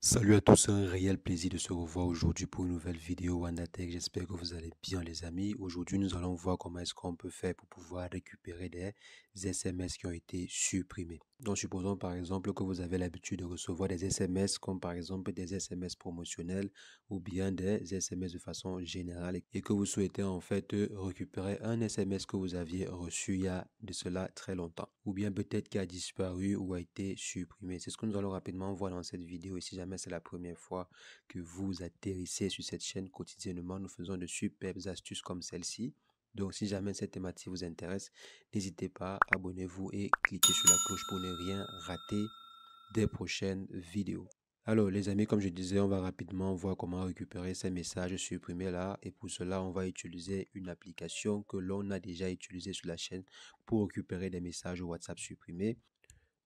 Salut à tous, un réel plaisir de se revoir aujourd'hui pour une nouvelle vidéo WandaTech. J'espère que vous allez bien les amis. Aujourd'hui, nous allons voir comment est-ce qu'on peut faire pour pouvoir récupérer des SMS qui ont été supprimés. Donc, supposons par exemple que vous avez l'habitude de recevoir des SMS comme par exemple des SMS promotionnels ou bien des SMS de façon générale et que vous souhaitez en fait récupérer un SMS que vous aviez reçu il y a de cela très longtemps ou bien peut-être qui a disparu ou a été supprimé. C'est ce que nous allons rapidement voir dans cette vidéo et si jamais c'est la première fois que vous atterrissez sur cette chaîne quotidiennement, nous faisons de superbes astuces comme celle-ci. Donc, si jamais cette thématique vous intéresse, n'hésitez pas, abonnez-vous et cliquez sur la cloche pour ne rien rater des prochaines vidéos. Alors, les amis, comme je disais, on va rapidement voir comment récupérer ces messages supprimés là. Et pour cela, on va utiliser une application que l'on a déjà utilisée sur la chaîne pour récupérer des messages WhatsApp supprimés.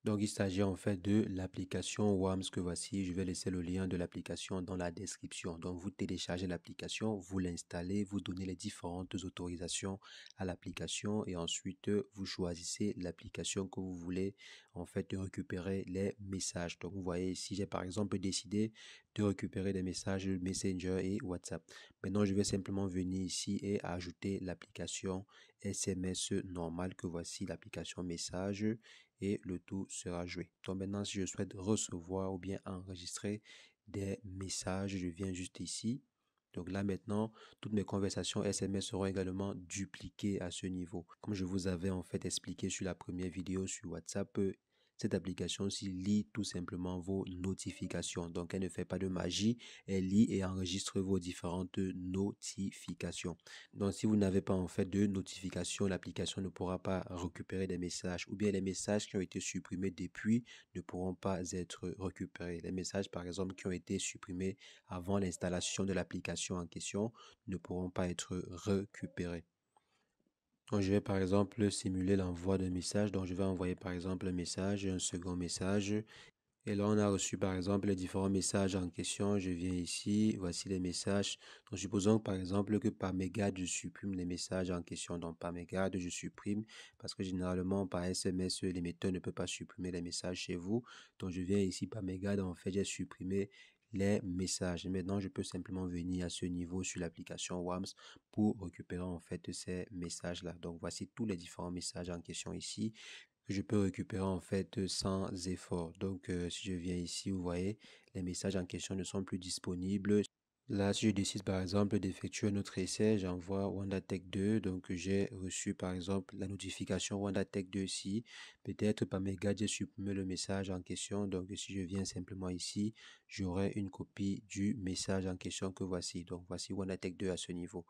Donc, il s'agit en fait de l'application WAMS que voici. Je vais laisser le lien de l'application dans la description. Donc, vous téléchargez l'application, vous l'installez, vous donnez les différentes autorisations à l'application et ensuite, vous choisissez l'application que vous voulez en fait de récupérer les messages. Donc, vous voyez ici, j'ai par exemple décidé de récupérer des messages Messenger et WhatsApp. Maintenant, je vais simplement venir ici et ajouter l'application SMS normale que voici, l'application message et le tout sera joué. Donc maintenant, si je souhaite recevoir ou bien enregistrer des messages, je viens juste ici. Donc là maintenant, toutes mes conversations SMS seront également dupliquées à ce niveau. Comme je vous avais en fait expliqué sur la première vidéo sur WhatsApp, cette application-ci lit tout simplement vos notifications. Donc elle ne fait pas de magie, elle lit et enregistre vos différentes notifications. Donc, si vous n'avez pas en fait de notification, l'application ne pourra pas récupérer des messages ou bien les messages qui ont été supprimés depuis ne pourront pas être récupérés. Les messages, par exemple, qui ont été supprimés avant l'installation de l'application en question ne pourront pas être récupérés. Donc, je vais par exemple simuler l'envoi d'un message. Donc, je vais envoyer par exemple un message, un second message. Et là, on a reçu par exemple les différents messages en question. Je viens ici, voici les messages. Donc, supposons par exemple que par mégarde, je supprime les messages en question. Donc, par mégarde, je supprime parce que généralement, par SMS, l'émetteur ne peut pas supprimer les messages chez vous. Donc, je viens ici par mégarde. En fait, j'ai supprimé les messages. Et maintenant, je peux simplement venir à ce niveau sur l'application WAMS pour récupérer en fait ces messages-là. Donc, voici tous les différents messages en question ici que je peux récupérer en fait sans effort. Donc, si je viens ici, vous voyez, les messages en question ne sont plus disponibles. Là, si je décide par exemple d'effectuer un autre essai, j'envoie WandaTech 2. Donc, j'ai reçu par exemple la notification WandaTech 2 ici. Peut-être par mégarde, j'ai supprimé le message en question. Donc, si je viens simplement ici, j'aurai une copie du message en question que voici. Donc, voici WandaTech 2 à ce niveau.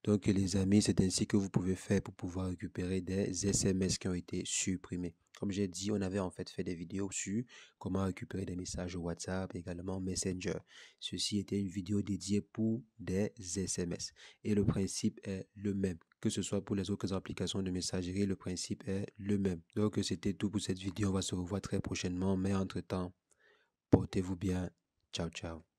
Donc, les amis, c'est ainsi que vous pouvez faire pour pouvoir récupérer des SMS qui ont été supprimés. Comme j'ai dit, on avait en fait fait des vidéos sur comment récupérer des messages WhatsApp, également Messenger. Ceci était une vidéo dédiée pour des SMS. Et le principe est le même. Que ce soit pour les autres applications de messagerie, le principe est le même. Donc, c'était tout pour cette vidéo. On va se revoir très prochainement. Mais entre-temps, portez-vous bien. Ciao, ciao.